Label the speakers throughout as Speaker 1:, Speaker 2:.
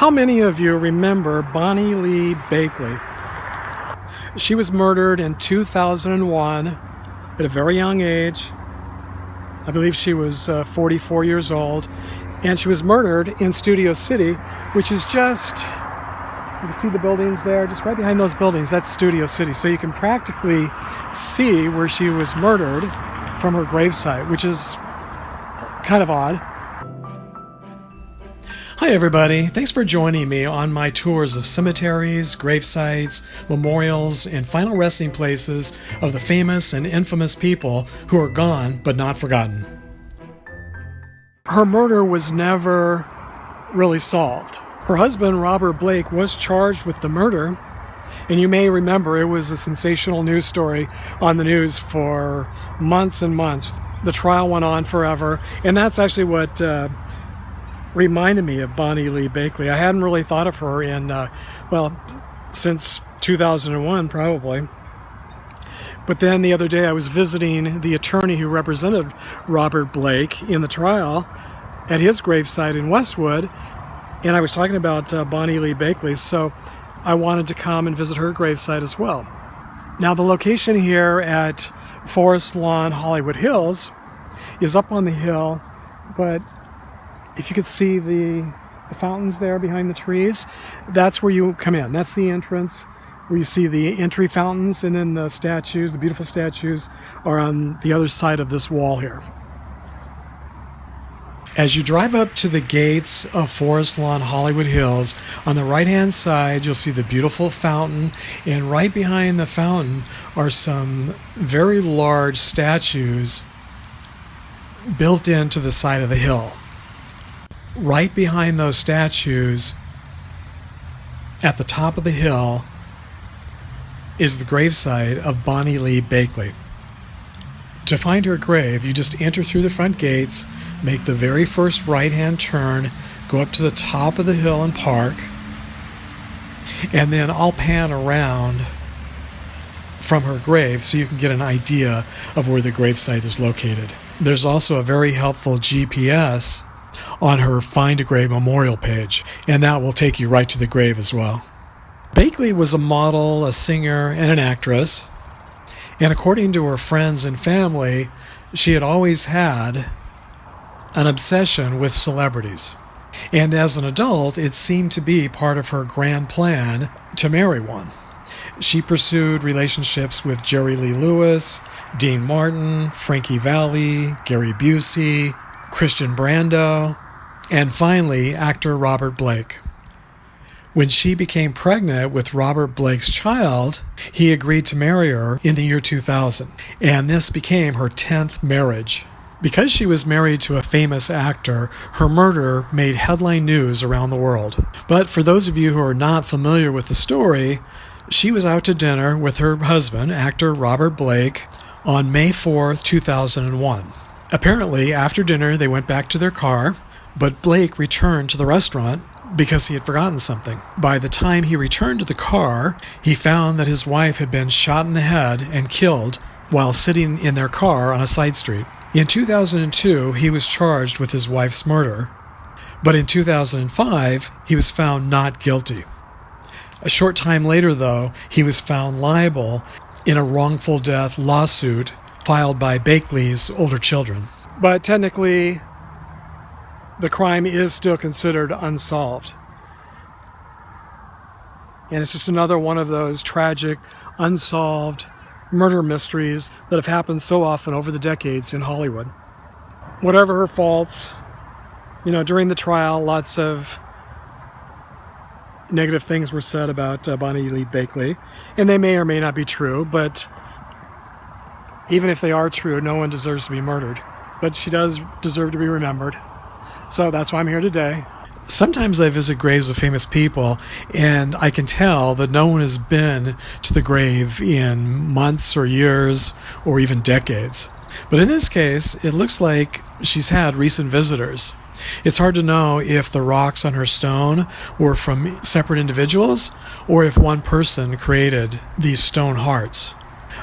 Speaker 1: How many of you remember Bonnie Lee Bakley? She was murdered in 2001 at a very young age. I believe she was 44 years old. And she was murdered in Studio City, which is just, you can see the buildings there, just right behind those buildings. That's Studio City. So you can practically see where she was murdered from her gravesite, which is kind of odd. Hi everybody, thanks for joining me on my tours of cemeteries, gravesites, memorials, and final resting places of the famous and infamous people who are gone but not forgotten. Her murder was never really solved. Her husband, Robert Blake, was charged with the murder, and you may remember it was a sensational news story on the news for months and months. The trial went on forever, and that's actually what reminded me of Bonnie Lee Bakley. I hadn't really thought of her since 2001 probably. But then the other day I was visiting the attorney who represented Robert Blake in the trial at his gravesite in Westwood, and I was talking about Bonnie Lee Bakley, so I wanted to come and visit her gravesite as well. Now the location here at Forest Lawn Hollywood Hills is up on the hill, but if you could see the fountains there behind the trees, that's where you come in. That's the entrance where you see the entry fountains, and then the statues, the beautiful statues, are on the other side of this wall here. As you drive up to the gates of Forest Lawn Hollywood Hills, on the right-hand side you'll see the beautiful fountain, and right behind the fountain are some very large statues built into the side of the hill. Right behind those statues, at the top of the hill, is the gravesite of Bonnie Lee Bakley. To find her grave, you just enter through the front gates, make the very first right-hand turn, go up to the top of the hill and park, and then I'll pan around from her grave so you can get an idea of where the gravesite is located. There's also a very helpful GPS on her Find a Grave memorial page, and that will take you right to the grave as well. Bakley was a model, a singer, and an actress, and according to her friends and family, she had always had an obsession with celebrities. And as an adult, it seemed to be part of her grand plan to marry one. She pursued relationships with Jerry Lee Lewis, Dean Martin, Frankie Valli, Gary Busey, Christian Brando, and finally, actor Robert Blake. When she became pregnant with Robert Blake's child, he agreed to marry her in the year 2000, and this became her 10th marriage. Because she was married to a famous actor, her murder made headline news around the world. But for those of you who are not familiar with the story, she was out to dinner with her husband, actor Robert Blake, on May 4th, 2001. Apparently, after dinner, they went back to their car, but Blake returned to the restaurant because he had forgotten something. By the time he returned to the car, he found that his wife had been shot in the head and killed while sitting in their car on a side street. In 2002, he was charged with his wife's murder, but in 2005, he was found not guilty. A short time later, though, he was found liable in a wrongful death lawsuit filed by Bakley's older children. But technically, the crime is still considered unsolved. And it's just another one of those tragic, unsolved murder mysteries that have happened so often over the decades in Hollywood. Whatever her faults, during the trial, lots of negative things were said about Bonnie Lee Bakley, and they may or may not be true, but even if they are true, no one deserves to be murdered. But she does deserve to be remembered. So that's why I'm here today. Sometimes I visit graves of famous people, and I can tell that no one has been to the grave in months or years or even decades. But in this case, it looks like she's had recent visitors. It's hard to know if the rocks on her stone were from separate individuals or if one person created these stone hearts.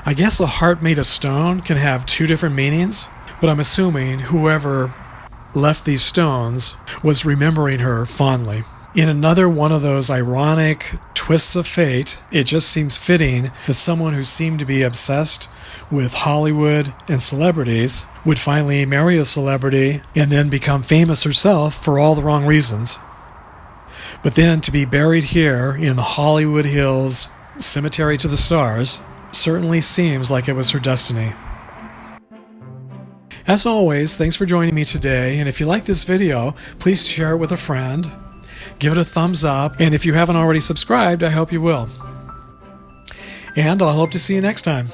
Speaker 1: I guess a heart made of stone can have two different meanings, but I'm assuming whoever left these stones was remembering her fondly. In another one of those ironic twists of fate, it just seems fitting that someone who seemed to be obsessed with Hollywood and celebrities would finally marry a celebrity and then become famous herself for all the wrong reasons. But then to be buried here in Hollywood Hills Cemetery to the Stars certainly seems like it was her destiny. As always, thanks for joining me today, and if you like this video, please share it with a friend, give it a thumbs up, and if you haven't already subscribed, I hope you will. And I'll hope to see you next time.